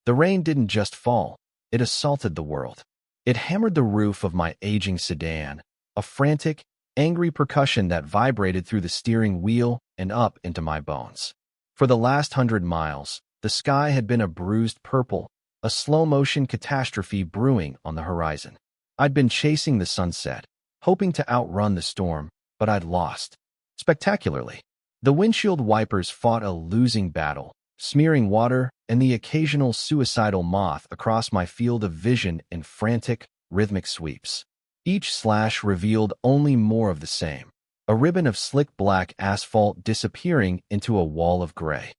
The rain didn't just fall, it assaulted the world. It hammered the roof of my aging sedan, a frantic, angry percussion that vibrated through the steering wheel and up into my bones. For the last 100 miles, the sky had been a bruised purple, a slow-motion catastrophe brewing on the horizon. I'd been chasing the sunset, hoping to outrun the storm, but I'd lost. Spectacularly. The windshield wipers fought a losing battle, smearing water and the occasional suicidal moth across my field of vision in frantic, rhythmic sweeps. Each slash revealed only more of the same, a ribbon of slick black asphalt disappearing into a wall of gray.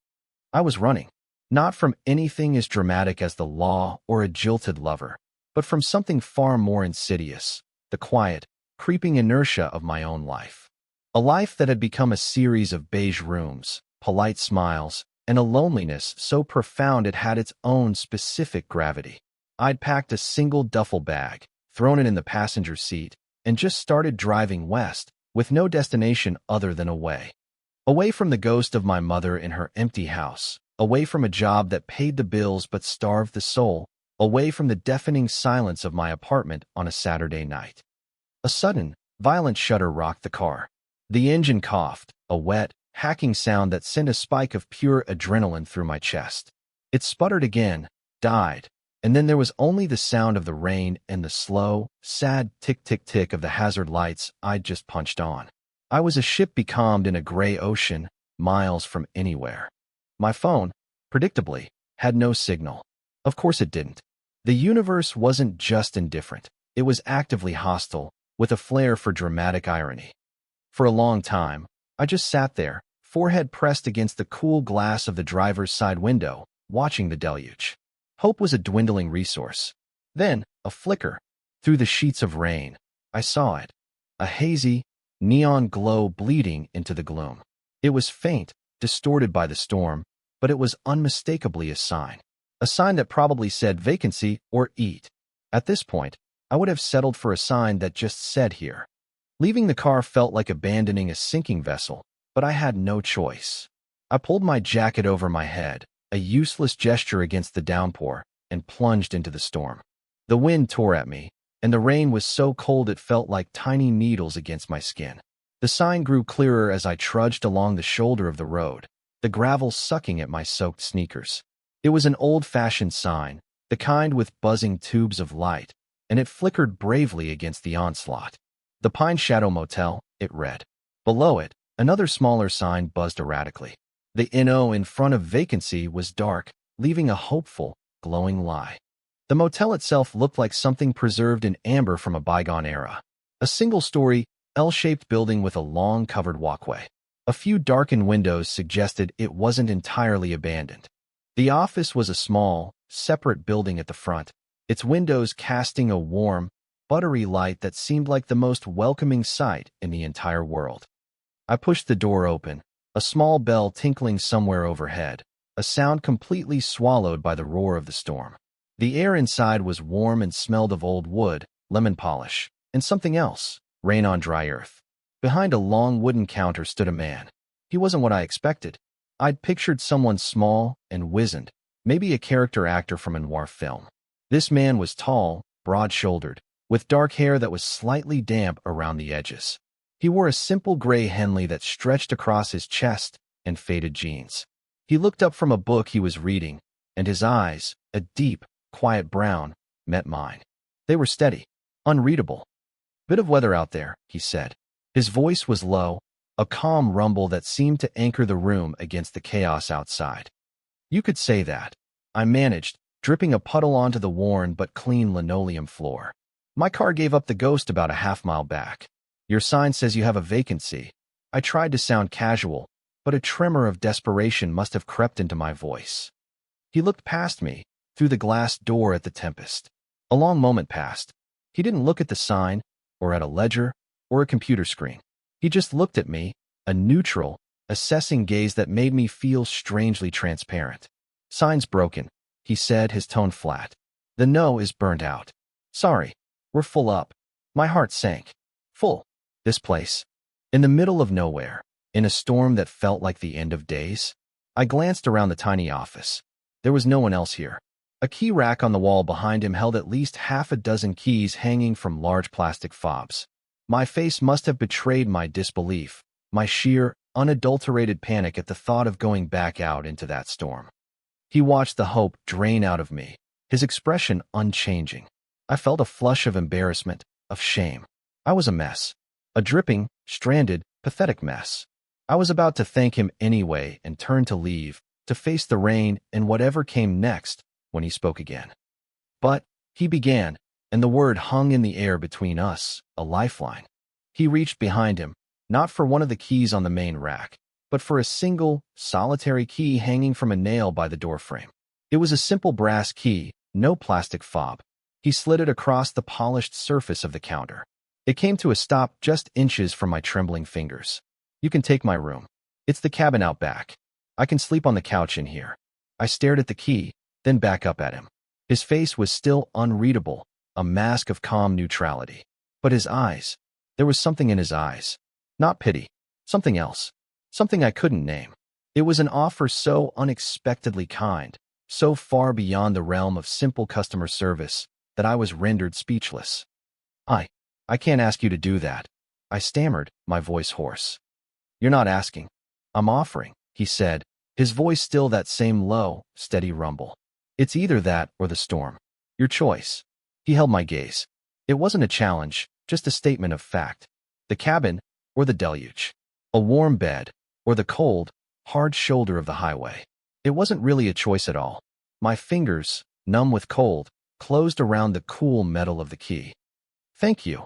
I was running, not from anything as dramatic as the law or a jilted lover, but from something far more insidious, the quiet, creeping inertia of my own life. A life that had become a series of beige rooms, polite smiles, and a loneliness so profound it had its own specific gravity. I'd packed a single duffel bag, thrown it in the passenger seat, and just started driving west, with no destination other than away. Away from the ghost of my mother in her empty house, away from a job that paid the bills but starved the soul, away from the deafening silence of my apartment on a Saturday night. A sudden, violent shudder rocked the car. The engine coughed, a wet, hacking sound that sent a spike of pure adrenaline through my chest. It sputtered again, died, and then there was only the sound of the rain and the slow, sad tick-tick-tick of the hazard lights I'd just punched on. I was a ship becalmed in a gray ocean, miles from anywhere. My phone, predictably, had no signal. Of course it didn't. The universe wasn't just indifferent. It was actively hostile, with a flair for dramatic irony. For a long time, I just sat there, forehead pressed against the cool glass of the driver's side window, watching the deluge. Hope was a dwindling resource. Then, a flicker. Through the sheets of rain, I saw it. A hazy, neon glow bleeding into the gloom. It was faint, distorted by the storm, but it was unmistakably a sign. A sign that probably said vacancy or eat. At this point, I would have settled for a sign that just said here. Leaving the car felt like abandoning a sinking vessel, but I had no choice. I pulled my jacket over my head, a useless gesture against the downpour, and plunged into the storm. The wind tore at me, and the rain was so cold it felt like tiny needles against my skin. The sign grew clearer as I trudged along the shoulder of the road, the gravel sucking at my soaked sneakers. It was an old-fashioned sign, the kind with buzzing tubes of light, and it flickered bravely against the onslaught. The Pine Shadow Motel, it read. Below it, another smaller sign buzzed erratically. The NO in front of vacancy was dark, leaving a hopeful, glowing lie. The motel itself looked like something preserved in amber from a bygone era. A single-story, L-shaped building with a long covered walkway. A few darkened windows suggested it wasn't entirely abandoned. The office was a small, separate building at the front, its windows casting a warm, buttery light that seemed like the most welcoming sight in the entire world. I pushed the door open, a small bell tinkling somewhere overhead, a sound completely swallowed by the roar of the storm. The air inside was warm and smelled of old wood, lemon polish, and something else, rain on dry earth. Behind a long wooden counter stood a man. He wasn't what I expected. I'd pictured someone small and wizened, maybe a character actor from a noir film. This man was tall, broad-shouldered, with dark hair that was slightly damp around the edges. He wore a simple gray Henley that stretched across his chest and faded jeans. He looked up from a book he was reading, and his eyes, a deep, quiet brown, met mine. They were steady, unreadable. "Bit of weather out there," he said. His voice was low, a calm rumble that seemed to anchor the room against the chaos outside. "You could say that," I managed, dripping a puddle onto the worn but clean linoleum floor. "My car gave up the ghost about a half-mile back. Your sign says you have a vacancy." I tried to sound casual, but a tremor of desperation must have crept into my voice. He looked past me, through the glass door at the Tempest. A long moment passed. He didn't look at the sign, or at a ledger, or a computer screen. He just looked at me, a neutral, assessing gaze that made me feel strangely transparent. "Sign's broken," he said, his tone flat. "The no is burnt out. Sorry, we're full up." My heart sank. Full. This place. In the middle of nowhere, in a storm that felt like the end of days. I glanced around the tiny office. There was no one else here. A key rack on the wall behind him held at least half a dozen keys hanging from large plastic fobs. My face must have betrayed my disbelief, my sheer, unadulterated panic at the thought of going back out into that storm. He watched the hope drain out of me, his expression unchanging. I felt a flush of embarrassment, of shame. I was a mess. A dripping, stranded, pathetic mess. I was about to thank him anyway and turn to leave, to face the rain and whatever came next, when he spoke again. But he began, and the word hung in the air between us, a lifeline. He reached behind him, not for one of the keys on the main rack, but for a single, solitary key hanging from a nail by the doorframe. It was a simple brass key, no plastic fob. He slid it across the polished surface of the counter. It came to a stop just inches from my trembling fingers. "You can take my room. It's the cabin out back. I can sleep on the couch in here." I stared at the key, then back up at him. His face was still unreadable, a mask of calm neutrality. But his eyes, there was something in his eyes. Not pity, something else, something I couldn't name. It was an offer so unexpectedly kind, so far beyond the realm of simple customer service, that I was rendered speechless. I can't ask you to do that," I stammered, my voice hoarse. "You're not asking. I'm offering," he said, his voice still that same low, steady rumble. "It's either that or the storm. Your choice." He held my gaze. It wasn't a challenge, just a statement of fact. The cabin or the deluge. A warm bed or the cold, hard shoulder of the highway. It wasn't really a choice at all. My fingers, numb with cold, closed around the cool metal of the key. "Thank you,"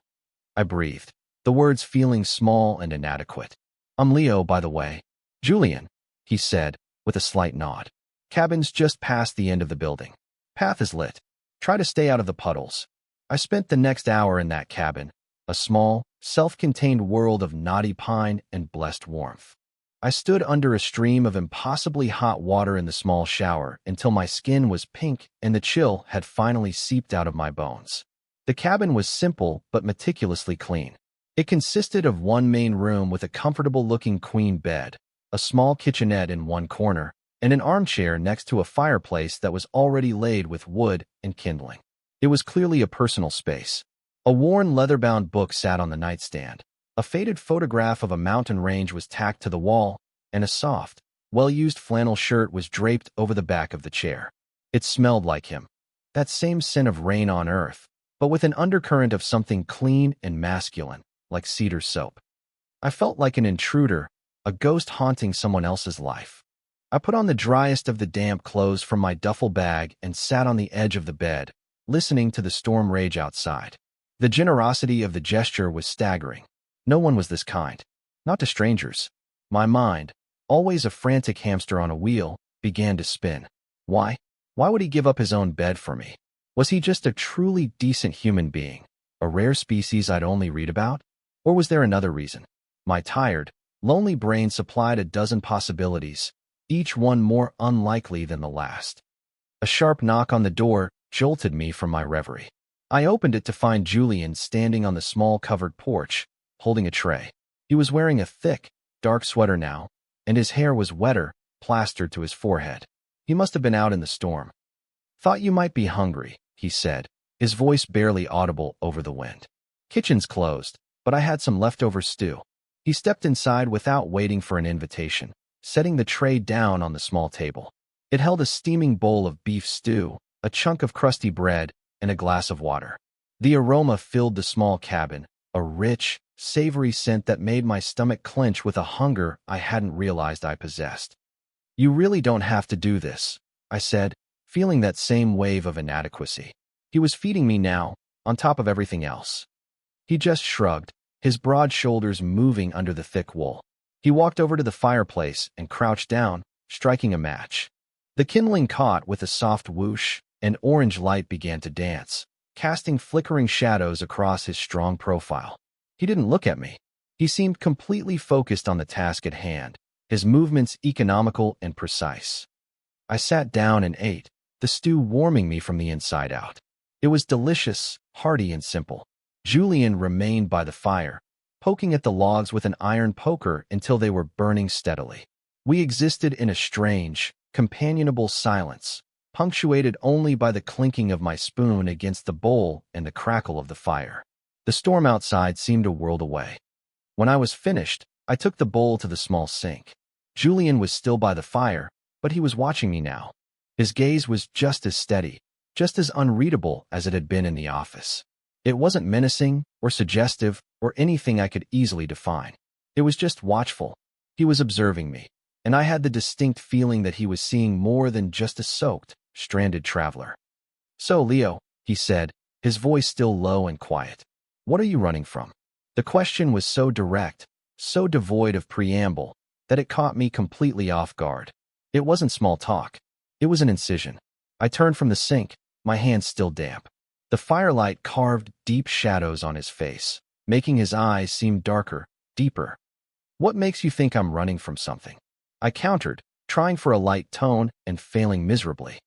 I breathed, the words feeling small and inadequate. "I'm Leo, by the way." "Julian," he said, with a slight nod. "Cabin's just past the end of the building. Path is lit. Try to stay out of the puddles." I spent the next hour in that cabin, a small, self-contained world of knotty pine and blessed warmth. I stood under a stream of impossibly hot water in the small shower until my skin was pink and the chill had finally seeped out of my bones. The cabin was simple but meticulously clean. It consisted of one main room with a comfortable-looking queen bed, a small kitchenette in one corner, and an armchair next to a fireplace that was already laid with wood and kindling. It was clearly a personal space. A worn leather-bound book sat on the nightstand. A faded photograph of a mountain range was tacked to the wall, and a soft, well-used flannel shirt was draped over the back of the chair. It smelled like him. That same scent of rain on earth, but with an undercurrent of something clean and masculine, like cedar soap. I felt like an intruder, a ghost haunting someone else's life. I put on the driest of the damp clothes from my duffel bag and sat on the edge of the bed, listening to the storm rage outside. The generosity of the gesture was staggering. No one was this kind. Not to strangers. My mind, always a frantic hamster on a wheel, began to spin. Why? Why would he give up his own bed for me? Was he just a truly decent human being, a rare species I'd only read about? Or was there another reason? My tired, lonely brain supplied a dozen possibilities, each one more unlikely than the last. A sharp knock on the door jolted me from my reverie. I opened it to find Julian standing on the small covered porch, holding a tray. He was wearing a thick, dark sweater now, and his hair was wetter, plastered to his forehead. He must have been out in the storm. "Thought you might be hungry," he said, his voice barely audible over the wind. "Kitchen's closed, but I had some leftover stew." He stepped inside without waiting for an invitation, setting the tray down on the small table. It held a steaming bowl of beef stew, a chunk of crusty bread, and a glass of water. The aroma filled the small cabin, a rich, savory scent that made my stomach clench with a hunger I hadn't realized I possessed. "You really don't have to do this," I said, feeling that same wave of inadequacy. He was feeding me now, on top of everything else. He just shrugged, his broad shoulders moving under the thick wool. He walked over to the fireplace and crouched down, striking a match. The kindling caught with a soft whoosh, and orange light began to dance, casting flickering shadows across his strong profile. He didn't look at me. He seemed completely focused on the task at hand, his movements economical and precise. I sat down and ate, the stew warming me from the inside out. It was delicious, hearty, and simple. Julian remained by the fire, poking at the logs with an iron poker until they were burning steadily. We existed in a strange, companionable silence, punctuated only by the clinking of my spoon against the bowl and the crackle of the fire. The storm outside seemed a world away. When I was finished, I took the bowl to the small sink. Julian was still by the fire, but he was watching me now. His gaze was just as steady, just as unreadable as it had been in the office. It wasn't menacing or suggestive or anything I could easily define. It was just watchful. He was observing me, and I had the distinct feeling that he was seeing more than just a soaked, stranded traveler. "So, Leo," he said, his voice still low and quiet, "what are you running from?" The question was so direct, so devoid of preamble, that it caught me completely off guard. It wasn't small talk. It was an incision. I turned from the sink, my hands still damp. The firelight carved deep shadows on his face, making his eyes seem darker, deeper. "What makes you think I'm running from something?" I countered, trying for a light tone and failing miserably.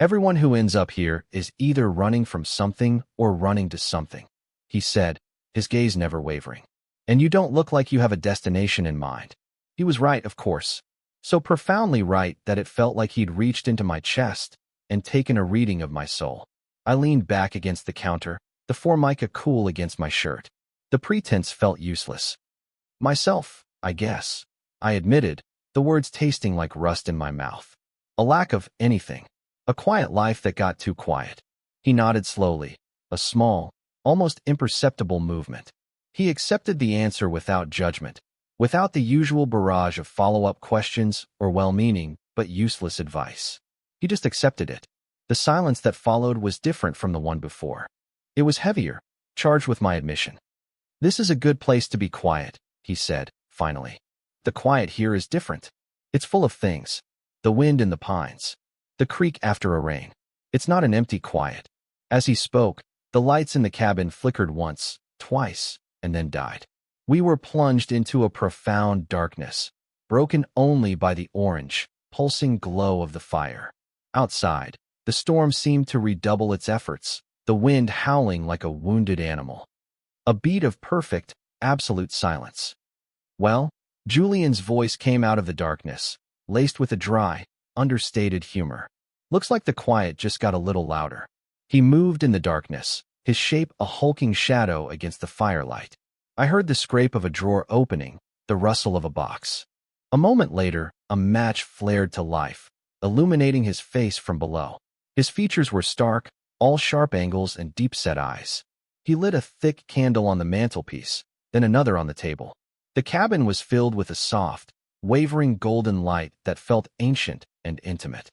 "Everyone who ends up here is either running from something or running to something," he said, his gaze never wavering. "And you don't look like you have a destination in mind." He was right, of course. So profoundly right that it felt like he'd reached into my chest and taken a reading of my soul. I leaned back against the counter, the formica cool against my shirt. The pretense felt useless. "Myself, I guess," I admitted, the words tasting like rust in my mouth. "A lack of anything. A quiet life that got too quiet." He nodded slowly, a small, almost imperceptible movement. He accepted the answer without judgment, without the usual barrage of follow-up questions or well-meaning but useless advice. He just accepted it. The silence that followed was different from the one before. It was heavier, charged with my admission. "This is a good place to be quiet," he said, finally. "The quiet here is different. It's full of things. The wind in the pines. The creak after a rain. It's not an empty quiet." As he spoke, the lights in the cabin flickered once, twice, and then died. We were plunged into a profound darkness, broken only by the orange, pulsing glow of the fire. Outside, the storm seemed to redouble its efforts, the wind howling like a wounded animal. A beat of perfect, absolute silence. "Well," Julian's voice came out of the darkness, laced with a dry, understated humor. "Looks like the quiet just got a little louder." He moved in the darkness, his shape a hulking shadow against the firelight. I heard the scrape of a drawer opening, the rustle of a box. A moment later, a match flared to life, illuminating his face from below. His features were stark, all sharp angles and deep-set eyes. He lit a thick candle on the mantelpiece, then another on the table. The cabin was filled with a soft, wavering golden light that felt ancient and intimate.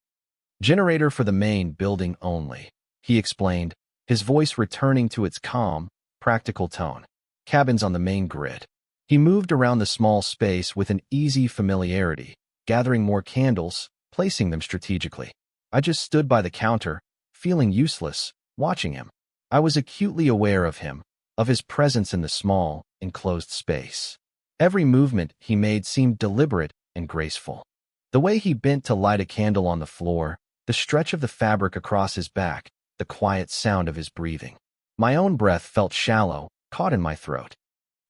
"Generator for the main building only," he explained, his voice returning to its calm, practical tone. "Cabins on the main grid." He moved around the small space with an easy familiarity, gathering more candles, placing them strategically. I just stood by the counter, feeling useless, watching him. I was acutely aware of him, of his presence in the small, enclosed space. Every movement he made seemed deliberate and graceful. The way he bent to light a candle on the floor, the stretch of the fabric across his back, the quiet sound of his breathing. My own breath felt shallow, caught in my throat.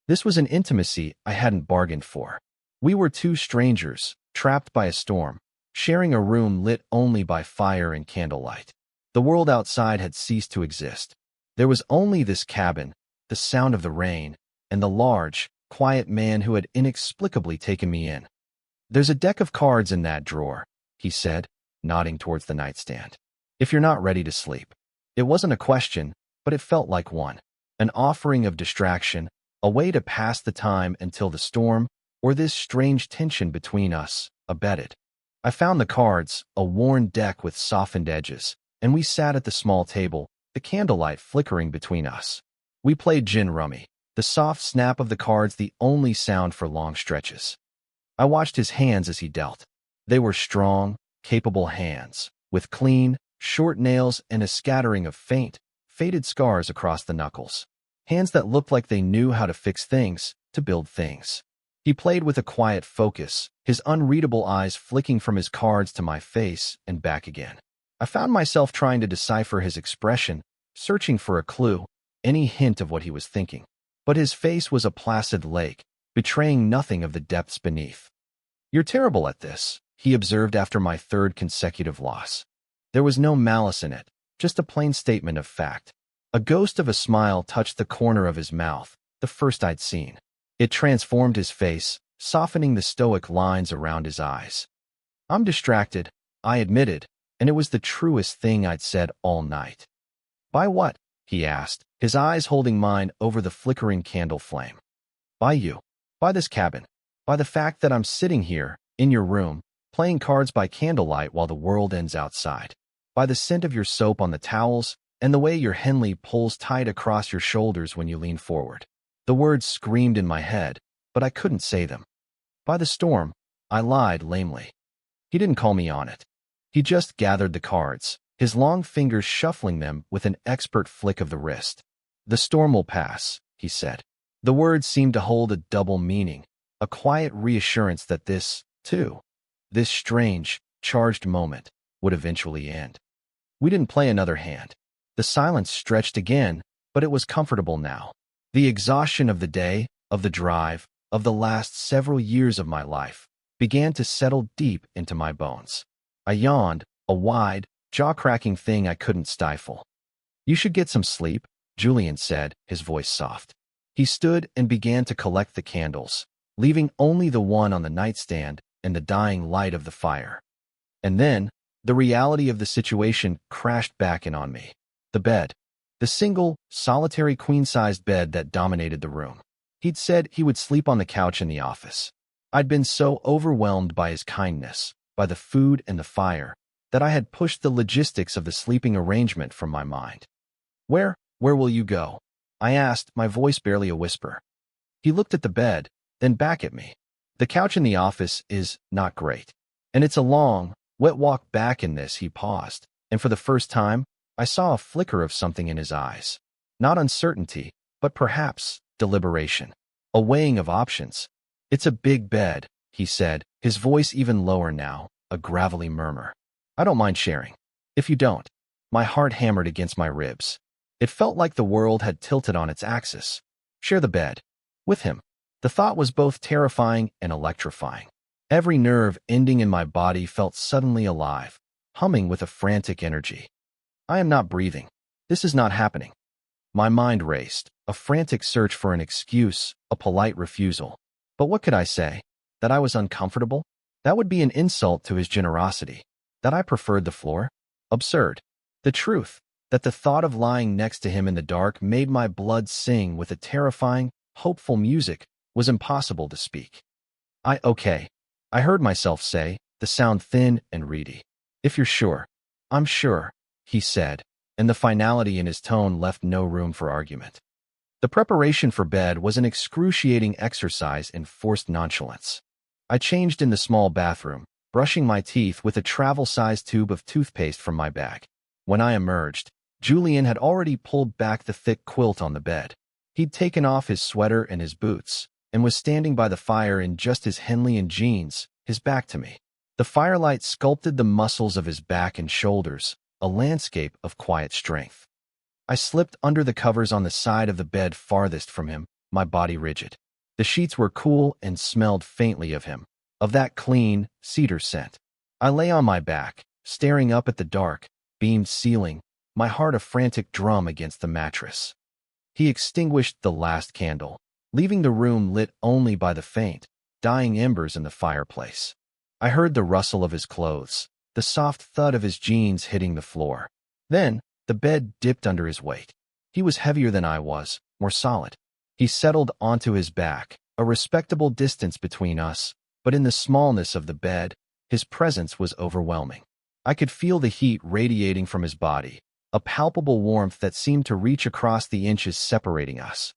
This was an intimacy I hadn't bargained for. We were two strangers, trapped by a storm, sharing a room lit only by fire and candlelight. The world outside had ceased to exist. There was only this cabin, the sound of the rain, and the large, quiet man who had inexplicably taken me in. "There's a deck of cards in that drawer," he said, nodding towards the nightstand. "If you're not ready to sleep." It wasn't a question, but it felt like one. An offering of distraction, a way to pass the time until the storm, or this strange tension between us, abated. I found the cards, a worn deck with softened edges, and we sat at the small table, the candlelight flickering between us. We played gin rummy, the soft snap of the cards the only sound for long stretches. I watched his hands as he dealt. They were strong, capable hands, with clean, short nails and a scattering of faint, faded scars across the knuckles. Hands that looked like they knew how to fix things, to build things. He played with a quiet focus, his unreadable eyes flicking from his cards to my face and back again. I found myself trying to decipher his expression, searching for a clue, any hint of what he was thinking. But his face was a placid lake, betraying nothing of the depths beneath. "You're terrible at this," he observed after my third consecutive loss. There was no malice in it, just a plain statement of fact. A ghost of a smile touched the corner of his mouth, the first I'd seen. It transformed his face, softening the stoic lines around his eyes. I'm distracted, I admitted, and it was the truest thing I'd said all night. By what? He asked, his eyes holding mine over the flickering candle flame. By you. By this cabin. By the fact that I'm sitting here, in your room, playing cards by candlelight while the world ends outside. By the scent of your soap on the towels, and the way your Henley pulls tight across your shoulders when you lean forward. The words screamed in my head, but I couldn't say them. By the storm, I lied lamely. He didn't call me on it. He just gathered the cards, his long fingers shuffling them with an expert flick of the wrist. The storm will pass, he said. The words seemed to hold a double meaning, a quiet reassurance that this, too, this strange, charged moment, would eventually end. We didn't play another hand. The silence stretched again, but it was comfortable now. The exhaustion of the day, of the drive, of the last several years of my life, began to settle deep into my bones. I yawned, a wide, jaw-cracking thing I couldn't stifle. You should get some sleep, Julian said, his voice soft. He stood and began to collect the candles, leaving only the one on the nightstand and the dying light of the fire. And then, the reality of the situation crashed back in on me. The bed. The single, solitary queen-sized bed that dominated the room. He'd said he would sleep on the couch in the office. I'd been so overwhelmed by his kindness, by the food and the fire, that I had pushed the logistics of the sleeping arrangement from my mind. Where will you go? I asked, my voice barely a whisper. He looked at the bed, then back at me. The couch in the office is not great. And it's a long, wet walk back in this. He paused, and for the first time, I saw a flicker of something in his eyes. Not uncertainty, but perhaps deliberation. A weighing of options. It's a big bed, he said, his voice even lower now, a gravelly murmur. I don't mind sharing. If you don't. My heart hammered against my ribs. It felt like the world had tilted on its axis. Share the bed. With him. The thought was both terrifying and electrifying. Every nerve ending in my body felt suddenly alive, humming with a frantic energy. I am not breathing. This is not happening. My mind raced, a frantic search for an excuse, a polite refusal. But what could I say? That I was uncomfortable? That would be an insult to his generosity. That I preferred the floor? Absurd. The truth, that the thought of lying next to him in the dark made my blood sing with a terrifying, hopeful music, was impossible to speak. Okay. I heard myself say, the sound thin and reedy. If you're sure. I'm sure, he said, and the finality in his tone left no room for argument. The preparation for bed was an excruciating exercise in forced nonchalance. I changed in the small bathroom, brushing my teeth with a travel-sized tube of toothpaste from my bag. When I emerged, Julian had already pulled back the thick quilt on the bed. He'd taken off his sweater and his boots, and was standing by the fire in just his Henley and jeans, his back to me. The firelight sculpted the muscles of his back and shoulders, a landscape of quiet strength. I slipped under the covers on the side of the bed farthest from him, my body rigid. The sheets were cool and smelled faintly of him, of that clean, cedar scent. I lay on my back, staring up at the dark, beamed ceiling, my heart a frantic drum against the mattress. He extinguished the last candle, leaving the room lit only by the faint, dying embers in the fireplace. I heard the rustle of his clothes, the soft thud of his jeans hitting the floor. Then, the bed dipped under his weight. He was heavier than I was, more solid. He settled onto his back, a respectable distance between us, but in the smallness of the bed, his presence was overwhelming. I could feel the heat radiating from his body, a palpable warmth that seemed to reach across the inches separating us.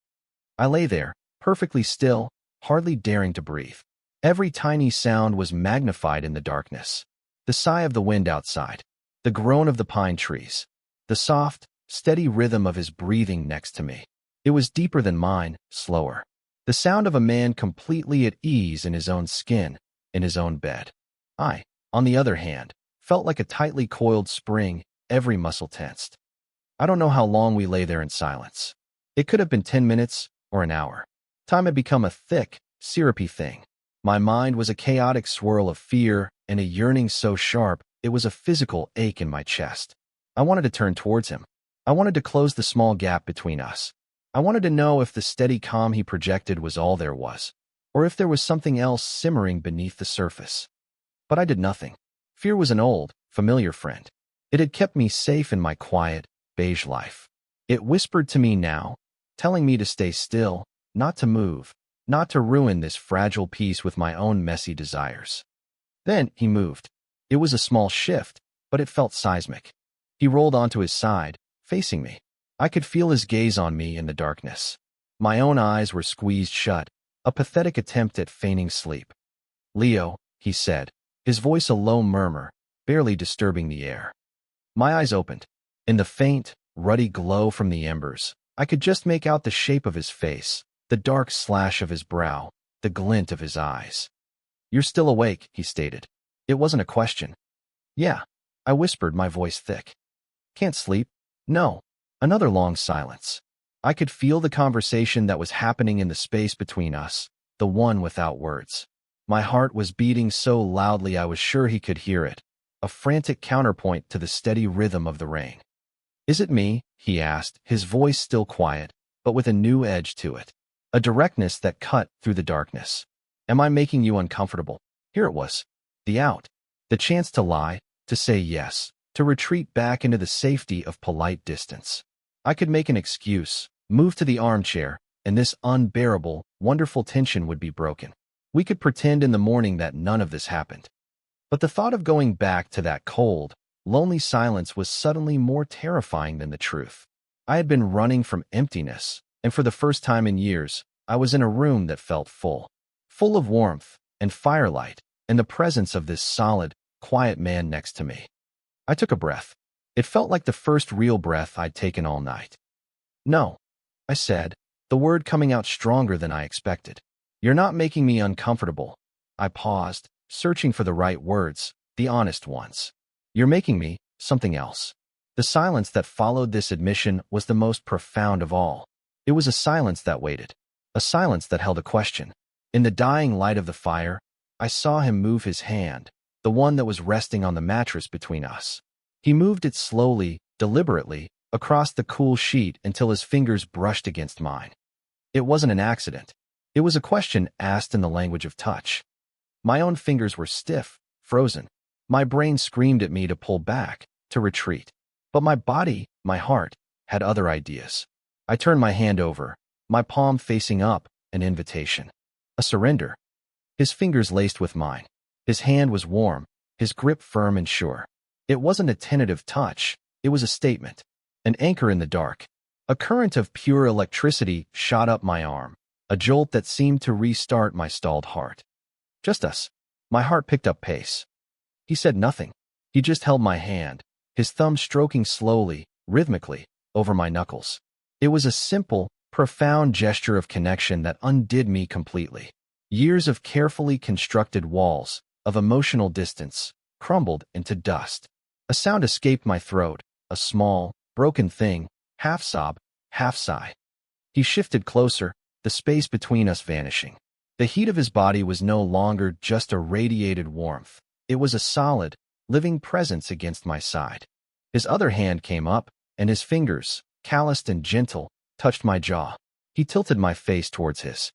I lay there, perfectly still, hardly daring to breathe. Every tiny sound was magnified in the darkness. The sigh of the wind outside, the groan of the pine trees, the soft, steady rhythm of his breathing next to me. It was deeper than mine, slower. The sound of a man completely at ease in his own skin, in his own bed. I, on the other hand, felt like a tightly coiled spring, every muscle tensed. I don't know how long we lay there in silence. It could have been 10 minutes or an hour. Time had become a thick, syrupy thing. My mind was a chaotic swirl of fear and a yearning so sharp it was a physical ache in my chest. I wanted to turn towards him. I wanted to close the small gap between us. I wanted to know if the steady calm he projected was all there was, or if there was something else simmering beneath the surface. But I did nothing. Fear was an old, familiar friend. It had kept me safe in my quiet, beige life. It whispered to me now, telling me to stay still, not to move, not to ruin this fragile peace with my own messy desires. Then he moved. It was a small shift, but it felt seismic. He rolled onto his side, facing me. I could feel his gaze on me in the darkness. My own eyes were squeezed shut, a pathetic attempt at feigning sleep. "Leo," he said, his voice a low murmur, barely disturbing the air. My eyes opened. In the faint, ruddy glow from the embers, I could just make out the shape of his face, the dark slash of his brow, the glint of his eyes. "You're still awake," he stated. It wasn't a question. "Yeah," I whispered, my voice thick. "Can't sleep?" "No." Another long silence. I could feel the conversation that was happening in the space between us, the one without words. My heart was beating so loudly I was sure he could hear it, a frantic counterpoint to the steady rhythm of the rain. "Is it me?" he asked, his voice still quiet, but with a new edge to it, a directness that cut through the darkness. "Am I making you uncomfortable?" Here it was. The out. The chance to lie, to say yes, to retreat back into the safety of polite distance. I could make an excuse, move to the armchair, and this unbearable, wonderful tension would be broken. We could pretend in the morning that none of this happened. But the thought of going back to that cold, lonely silence was suddenly more terrifying than the truth. I had been running from emptiness, and for the first time in years, I was in a room that felt full. Full of warmth and firelight, and the presence of this solid, quiet man next to me. I took a breath. It felt like the first real breath I'd taken all night. "No," I said, the word coming out stronger than I expected. "You're not making me uncomfortable." I paused, searching for the right words, the honest ones. "You're making me something else." The silence that followed this admission was the most profound of all. It was a silence that waited, a silence that held a question. In the dying light of the fire, I saw him move his hand, the one that was resting on the mattress between us. He moved it slowly, deliberately, across the cool sheet until his fingers brushed against mine. It wasn't an accident. It was a question asked in the language of touch. My own fingers were stiff, frozen. My brain screamed at me to pull back, to retreat. But my body, my heart, had other ideas. I turned my hand over, my palm facing up, an invitation. A surrender. His fingers laced with mine. His hand was warm, his grip firm and sure. It wasn't a tentative touch, it was a statement. An anchor in the dark. A current of pure electricity shot up my arm, a jolt that seemed to restart my stalled heart. Just us. My heart picked up pace. He said nothing. He just held my hand, his thumb stroking slowly, rhythmically, over my knuckles. It was a simple, profound gesture of connection that undid me completely. Years of carefully constructed walls, of emotional distance, crumbled into dust. A sound escaped my throat, a small, broken thing, half sob, half sigh. He shifted closer, the space between us vanishing. The heat of his body was no longer just a radiated warmth. It was a solid, living presence against my side. His other hand came up, and his fingers, calloused and gentle, touched my jaw. He tilted my face towards his.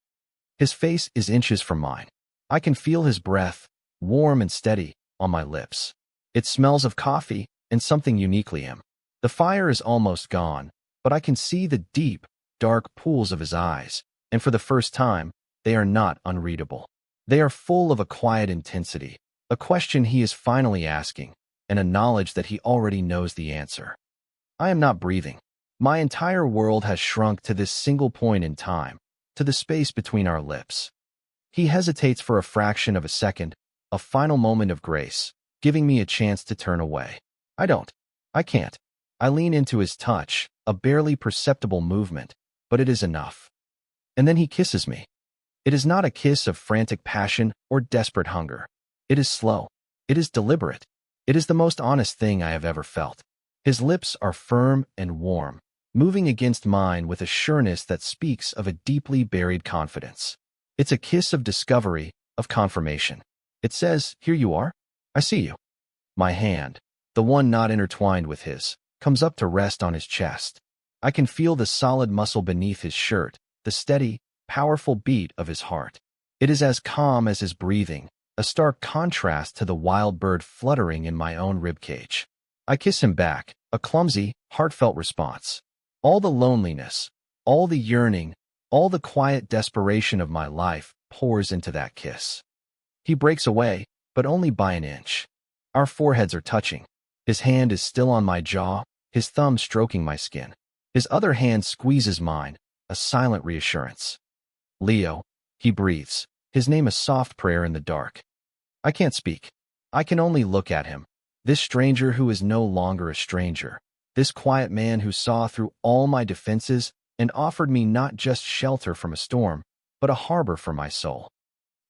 His face is inches from mine. I can feel his breath, warm and steady, on my lips. It smells of coffee and something uniquely him. The fire is almost gone, but I can see the deep, dark pools of his eyes, and for the first time, they are not unreadable. They are full of a quiet intensity, a question he is finally asking, and a knowledge that he already knows the answer. I am not breathing. My entire world has shrunk to this single point in time, to the space between our lips. He hesitates for a fraction of a second, a final moment of grace, giving me a chance to turn away. I don't. I can't. I lean into his touch, a barely perceptible movement, but it is enough. And then he kisses me. It is not a kiss of frantic passion or desperate hunger. It is slow. It is deliberate. It is the most honest thing I have ever felt. His lips are firm and warm, moving against mine with a sureness that speaks of a deeply buried confidence. It's a kiss of discovery, of confirmation. It says, "Here you are. I see you." My hand, the one not intertwined with his, comes up to rest on his chest. I can feel the solid muscle beneath his shirt, the steady, powerful beat of his heart. It is as calm as his breathing, a stark contrast to the wild bird fluttering in my own ribcage. I kiss him back, a clumsy, heartfelt response. All the loneliness, all the yearning, all the quiet desperation of my life pours into that kiss. He breaks away, but only by an inch. Our foreheads are touching. His hand is still on my jaw, his thumb stroking my skin. His other hand squeezes mine, a silent reassurance. Leo, he breathes, his name a soft prayer in the dark. I can't speak. I can only look at him, this stranger who is no longer a stranger, this quiet man who saw through all my defenses and offered me not just shelter from a storm, but a harbor for my soul.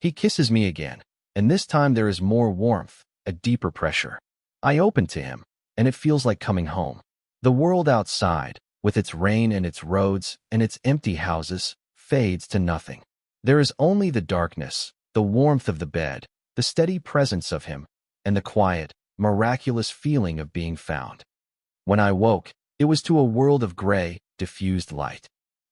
He kisses me again, and this time there is more warmth, a deeper pressure. I open to him, and it feels like coming home. The world outside, with its rain and its roads and its empty houses, fades to nothing. There is only the darkness, the warmth of the bed, the steady presence of him, and the quiet, miraculous feeling of being found. When I woke, it was to a world of gray, diffused light.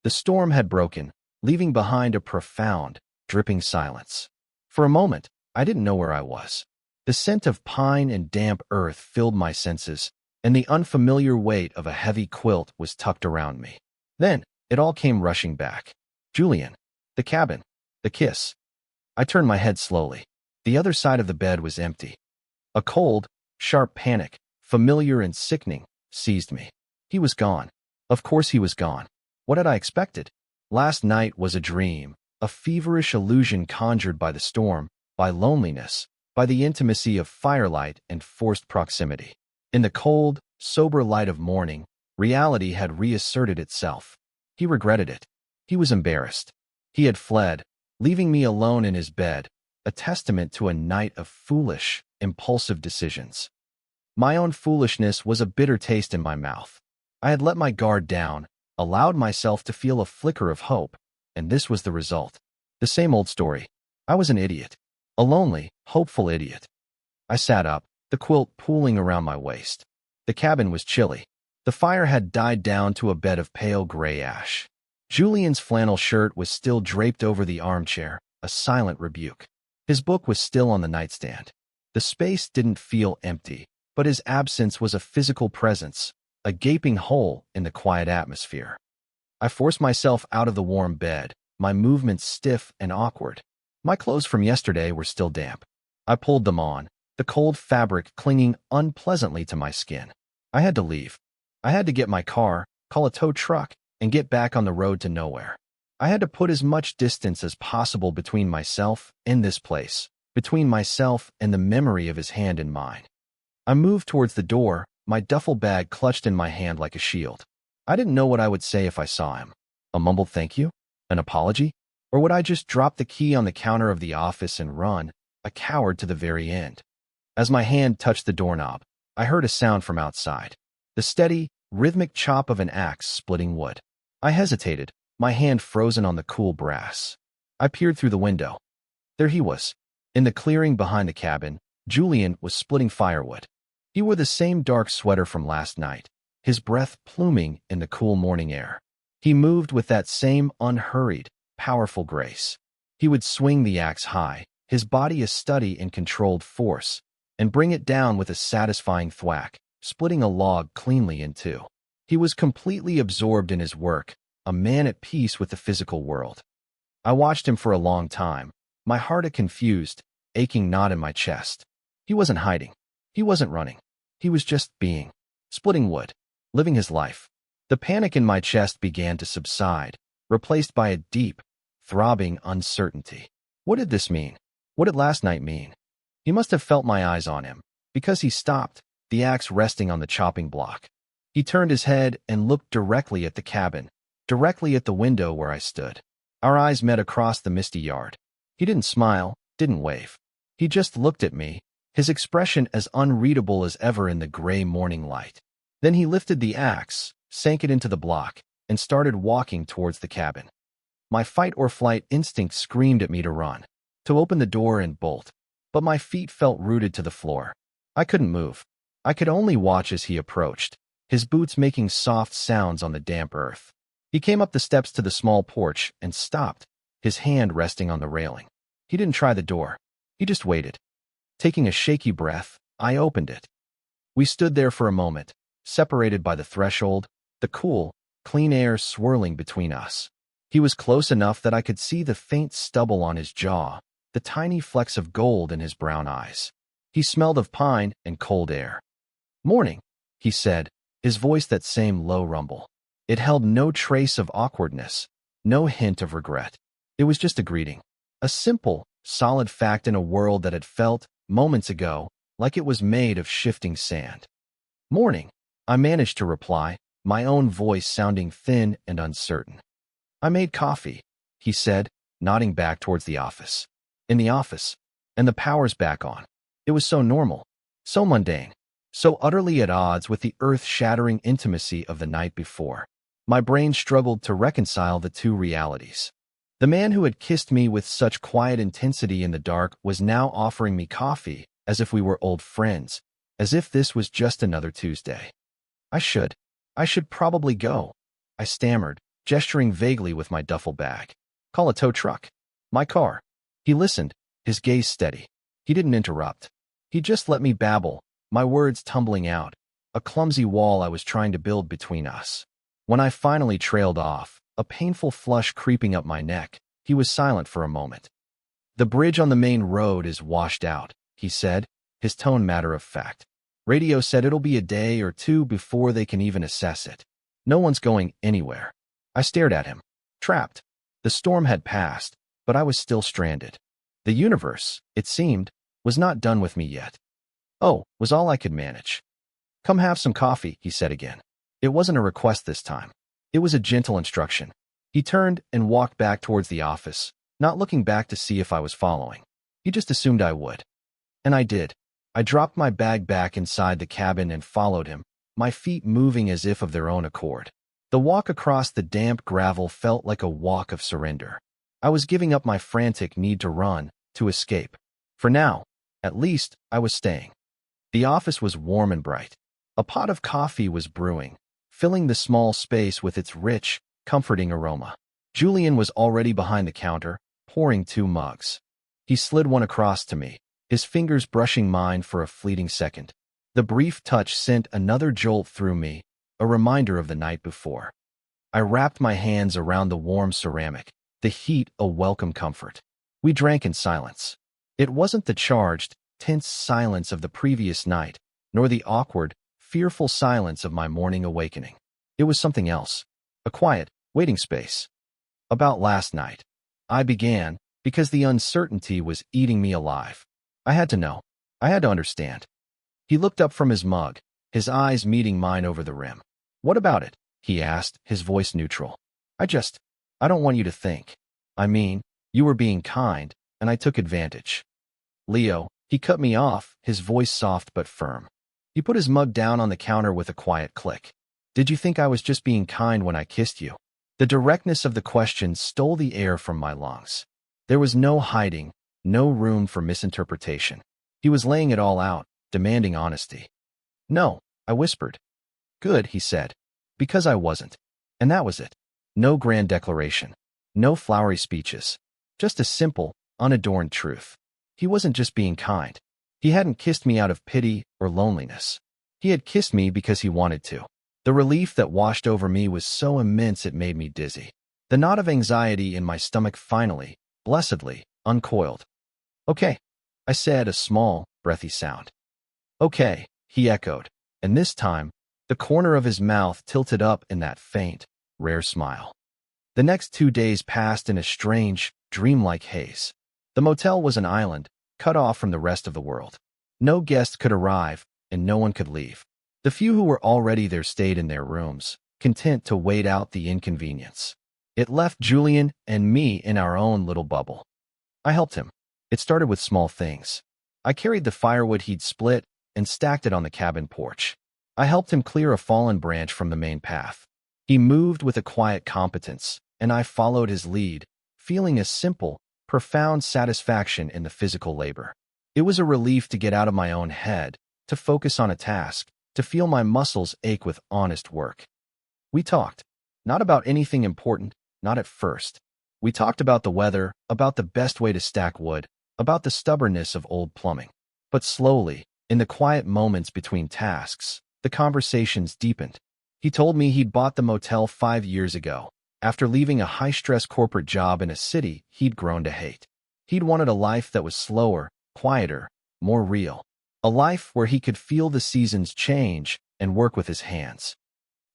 The storm had broken, leaving behind a profound, dripping silence. For a moment, I didn't know where I was. The scent of pine and damp earth filled my senses, and the unfamiliar weight of a heavy quilt was tucked around me. Then, it all came rushing back. Julian, the cabin, the kiss. I turned my head slowly. The other side of the bed was empty. A cold, sharp panic, familiar and sickening, seized me. He was gone. Of course he was gone. What had I expected? Last night was a dream, a feverish illusion conjured by the storm, by loneliness, by the intimacy of firelight and forced proximity. In the cold, sober light of morning, reality had reasserted itself. He regretted it. He was embarrassed. He had fled, leaving me alone in his bed, a testament to a night of foolish, impulsive decisions. My own foolishness was a bitter taste in my mouth. I had let my guard down, allowed myself to feel a flicker of hope, and this was the result. The same old story. I was an idiot. A lonely, hopeful idiot. I sat up, the quilt pooling around my waist. The cabin was chilly. The fire had died down to a bed of pale gray ash. Julian's flannel shirt was still draped over the armchair, a silent rebuke. His book was still on the nightstand. The space didn't feel empty, but his absence was a physical presence, a gaping hole in the quiet atmosphere. I forced myself out of the warm bed, my movements stiff and awkward. My clothes from yesterday were still damp. I pulled them on, the cold fabric clinging unpleasantly to my skin. I had to leave. I had to get my car, call a tow truck, and get back on the road to nowhere. I had to put as much distance as possible between myself and this place, between myself and the memory of his hand in mine. I moved towards the door, my duffel bag clutched in my hand like a shield. I didn't know what I would say if I saw him. A mumbled thank you? An apology? Or would I just drop the key on the counter of the office and run, a coward to the very end? As my hand touched the doorknob, I heard a sound from outside. The steady, rhythmic chop of an axe splitting wood. I hesitated, my hand frozen on the cool brass. I peered through the window. There he was. In the clearing behind the cabin, Julian was splitting firewood. He wore the same dark sweater from last night, his breath pluming in the cool morning air. He moved with that same unhurried, powerful grace. He would swing the axe high, his body a study in controlled force, and bring it down with a satisfying thwack, splitting a log cleanly in two. He was completely absorbed in his work, a man at peace with the physical world. I watched him for a long time, my heart a confused, aching knot in my chest. He wasn't hiding. He wasn't running. He was just being, splitting wood, living his life. The panic in my chest began to subside, replaced by a deep, throbbing uncertainty. What did this mean? What did last night mean? He must have felt my eyes on him, because he stopped, the axe resting on the chopping block. He turned his head and looked directly at the cabin, directly at the window where I stood. Our eyes met across the misty yard. He didn't smile, didn't wave. He just looked at me, his expression as unreadable as ever in the gray morning light. Then he lifted the axe, sank it into the block, and started walking towards the cabin. My fight-or-flight instinct screamed at me to run, to open the door and bolt, but my feet felt rooted to the floor. I couldn't move. I could only watch as he approached, his boots making soft sounds on the damp earth. He came up the steps to the small porch and stopped, his hand resting on the railing. He didn't try the door. He just waited. Taking a shaky breath, I opened it. We stood there for a moment, separated by the threshold, the cool, clean air swirling between us. He was close enough that I could see the faint stubble on his jaw, the tiny flecks of gold in his brown eyes. He smelled of pine and cold air. "Morning," he said, his voice that same low rumble. It held no trace of awkwardness, no hint of regret. It was just a greeting. A simple, solid fact in a world that had felt, moments ago, like it was made of shifting sand. "Morning," I managed to reply, my own voice sounding thin and uncertain. "I made coffee," he said, nodding back towards the office. In the office, and the power's back on. It was so normal, so mundane, so utterly at odds with the earth-shattering intimacy of the night before. My brain struggled to reconcile the two realities. The man who had kissed me with such quiet intensity in the dark was now offering me coffee, as if we were old friends, as if this was just another Tuesday. I should probably go," I stammered, gesturing vaguely with my duffel bag. "Call a tow truck." "My car." He listened, his gaze steady. He didn't interrupt. He just let me babble, my words tumbling out, a clumsy wall I was trying to build between us. When I finally trailed off, a painful flush creeping up my neck, he was silent for a moment. "The bridge on the main road is washed out," he said, his tone matter of fact. "Radio said it'll be a day or two before they can even assess it. No one's going anywhere." I stared at him, trapped. The storm had passed, but I was still stranded. The universe, it seemed, was not done with me yet. "Oh," was all I could manage. "Come have some coffee," he said again. It wasn't a request this time. It was a gentle instruction. He turned and walked back towards the office, not looking back to see if I was following. He just assumed I would. And I did. I dropped my bag back inside the cabin and followed him, my feet moving as if of their own accord. The walk across the damp gravel felt like a walk of surrender. I was giving up my frantic need to run, to escape. For now, at least, I was staying. The office was warm and bright. A pot of coffee was brewing, filling the small space with its rich, comforting aroma. Julian was already behind the counter, pouring 2 mugs. He slid one across to me, his fingers brushing mine for a fleeting second. The brief touch sent another jolt through me, a reminder of the night before. I wrapped my hands around the warm ceramic, the heat a welcome comfort. We drank in silence. It wasn't the charged, tense silence of the previous night, nor the awkward, fearful silence of my morning awakening. It was something else, a quiet, waiting space. "About last night," I began, because the uncertainty was eating me alive. I had to know. I had to understand. He looked up from his mug, his eyes meeting mine over the rim. "What about it?" he asked, his voice neutral. I don't want you to think. I mean, you were being kind, and I took advantage." "Leo," he cut me off, his voice soft but firm. He put his mug down on the counter with a quiet click. "Did you think I was just being kind when I kissed you?" The directness of the question stole the air from my lungs. There was no hiding, no room for misinterpretation. He was laying it all out, demanding honesty. "No," I whispered. "Good," he said. "Because I wasn't." And that was it. No grand declaration. No flowery speeches. Just a simple, unadorned truth. He wasn't just being kind. He hadn't kissed me out of pity or loneliness. He had kissed me because he wanted to. The relief that washed over me was so immense it made me dizzy. The knot of anxiety in my stomach finally, blessedly, uncoiled. "Okay," I said, a small, breathy sound. "Okay," he echoed, and this time, the corner of his mouth tilted up in that faint, rare smile. The next 2 days passed in a strange, dreamlike haze. The motel was an island, cut off from the rest of the world. No guest could arrive, and no one could leave. The few who were already there stayed in their rooms, content to wait out the inconvenience. It left Julian and me in our own little bubble. I helped him. It started with small things. I carried the firewood he'd split and stacked it on the cabin porch. I helped him clear a fallen branch from the main path. He moved with a quiet competence, and I followed his lead, feeling a simple, profound satisfaction in the physical labor. It was a relief to get out of my own head, to focus on a task, to feel my muscles ache with honest work. We talked. Not about anything important, not at first. We talked about the weather, about the best way to stack wood, about the stubbornness of old plumbing. But slowly, in the quiet moments between tasks, the conversations deepened. He told me he'd bought the motel 5 years ago, after leaving a high-stress corporate job in a city he'd grown to hate. He'd wanted a life that was slower, quieter, more real. A life where he could feel the seasons change and work with his hands.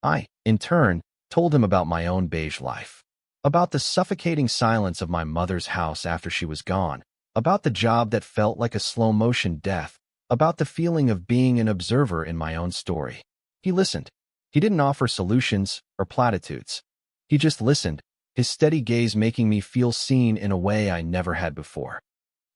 I, in turn, told him about my own beige life. About the suffocating silence of my mother's house after she was gone. About the job that felt like a slow-motion death. About the feeling of being an observer in my own story. He listened. He didn't offer solutions or platitudes. He just listened, his steady gaze making me feel seen in a way I never had before.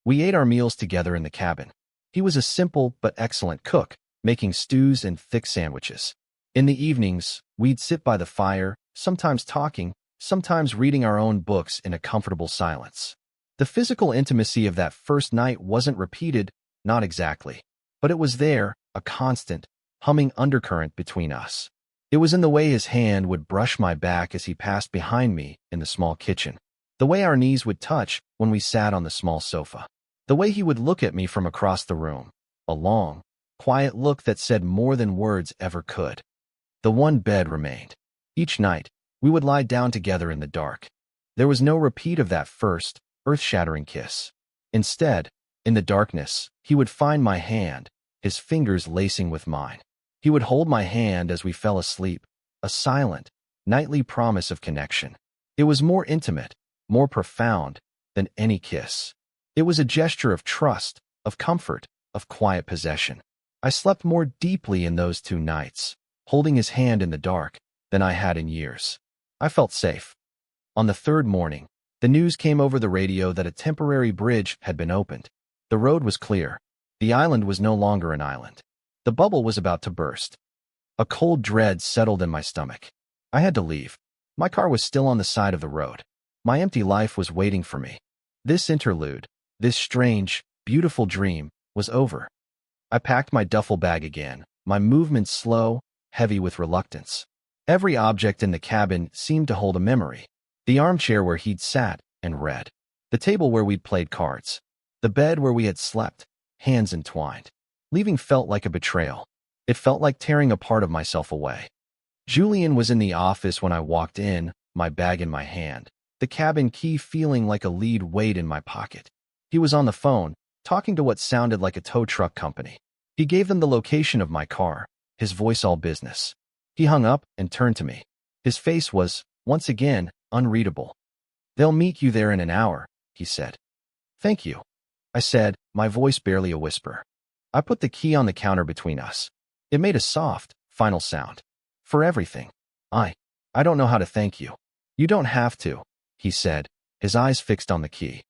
We ate our meals together in the cabin. He was a simple but excellent cook, making stews and thick sandwiches. In the evenings, we'd sit by the fire, sometimes talking, sometimes reading our own books in a comfortable silence. The physical intimacy of that first night wasn't repeated, not exactly. But it was there, a constant, humming undercurrent between us. It was in the way his hand would brush my back as he passed behind me in the small kitchen. The way our knees would touch when we sat on the small sofa. The way he would look at me from across the room. A long, quiet look that said more than words ever could. The one bed remained. Each night, we would lie down together in the dark. There was no repeat of that first, earth-shattering kiss. Instead, in the darkness, he would find my hand, his fingers lacing with mine. He would hold my hand as we fell asleep, a silent, nightly promise of connection. It was more intimate, more profound than any kiss. It was a gesture of trust, of comfort, of quiet possession. I slept more deeply in those 2 nights, holding his hand in the dark, than I had in years. I felt safe. On the 3rd morning, the news came over the radio that a temporary bridge had been opened. The road was clear. The island was no longer an island. The bubble was about to burst. A cold dread settled in my stomach. I had to leave. My car was still on the side of the road. My empty life was waiting for me. This interlude, this strange, beautiful dream, was over. I packed my duffel bag again, my movements slow, heavy with reluctance. Every object in the cabin seemed to hold a memory. The armchair where he'd sat and read. The table where we'd played cards. The bed where we had slept, hands entwined. Leaving felt like a betrayal. It felt like tearing a part of myself away. Julian was in the office when I walked in, my bag in my hand, the cabin key feeling like a lead weight in my pocket. He was on the phone, talking to what sounded like a tow truck company. He gave them the location of my car, his voice all business. He hung up and turned to me. His face was, once again, unreadable. "They'll meet you there in an hour," he said. "Thank you," I said, my voice barely a whisper. I put the key on the counter between us. It made a soft, final sound. "For everything. I don't know how to thank you." "You don't have to," he said, his eyes fixed on the key.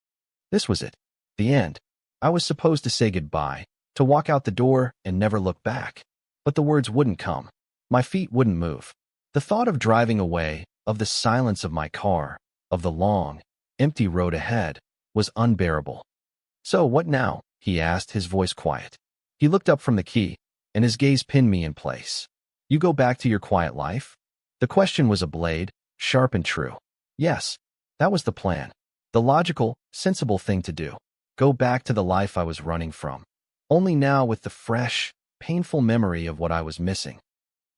This was it. The end. I was supposed to say goodbye, to walk out the door and never look back. But the words wouldn't come. My feet wouldn't move. The thought of driving away, of the silence of my car, of the long, empty road ahead, was unbearable. "So what now?" he asked, his voice quiet. He looked up from the key, and his gaze pinned me in place. "You go back to your quiet life?" The question was a blade, sharp and true. Yes, that was the plan. The logical, sensible thing to do. Go back to the life I was running from. Only now with the fresh, painful memory of what I was missing.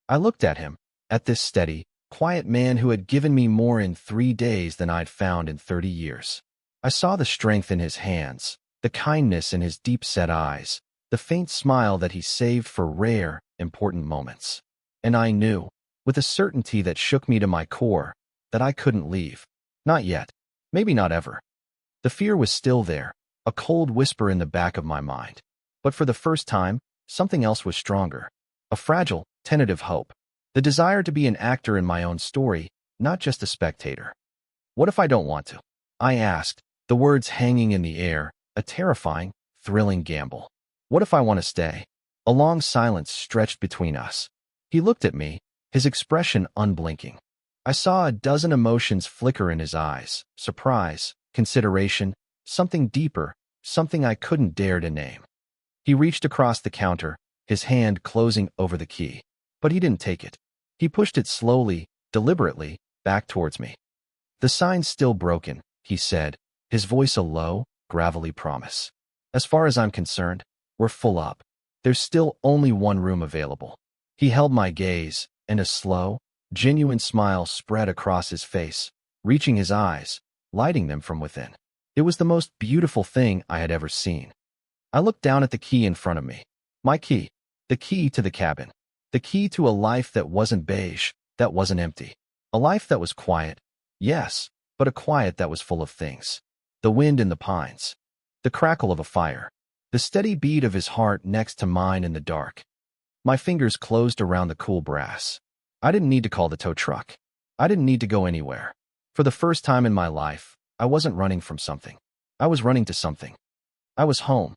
I looked at him, at this steady, quiet man who had given me more in 3 days than I'd found in 30 years. I saw the strength in his hands, the kindness in his deep-set eyes, the faint smile that he saved for rare, important moments. And I knew, with a certainty that shook me to my core, that I couldn't leave. Not yet. Maybe not ever. The fear was still there, a cold whisper in the back of my mind. But for the first time, something else was stronger. A fragile, tentative hope. The desire to be an actor in my own story, not just a spectator. "What if I don't want to?" I asked, the words hanging in the air, a terrifying, thrilling gamble. "What if I want to stay?" A long silence stretched between us. He looked at me, his expression unblinking. I saw a dozen emotions flicker in his eyes: surprise, consideration, something deeper, something I couldn't dare to name. He reached across the counter, his hand closing over the key. But he didn't take it. He pushed it slowly, deliberately, back towards me. "The sign's still broken," he said, his voice a low, gravelly promise. "As far as I'm concerned, we're full up. There's still only one room available." He held my gaze, and a slow, genuine smile spread across his face, reaching his eyes, lighting them from within. It was the most beautiful thing I had ever seen. I looked down at the key in front of me. My key. The key to the cabin. The key to a life that wasn't beige, that wasn't empty. A life that was quiet, yes, but a quiet that was full of things. The wind in the pines. The crackle of a fire. The steady beat of his heart next to mine in the dark. My fingers closed around the cool brass. I didn't need to call the tow truck. I didn't need to go anywhere. For the first time in my life, I wasn't running from something. I was running to something. I was home.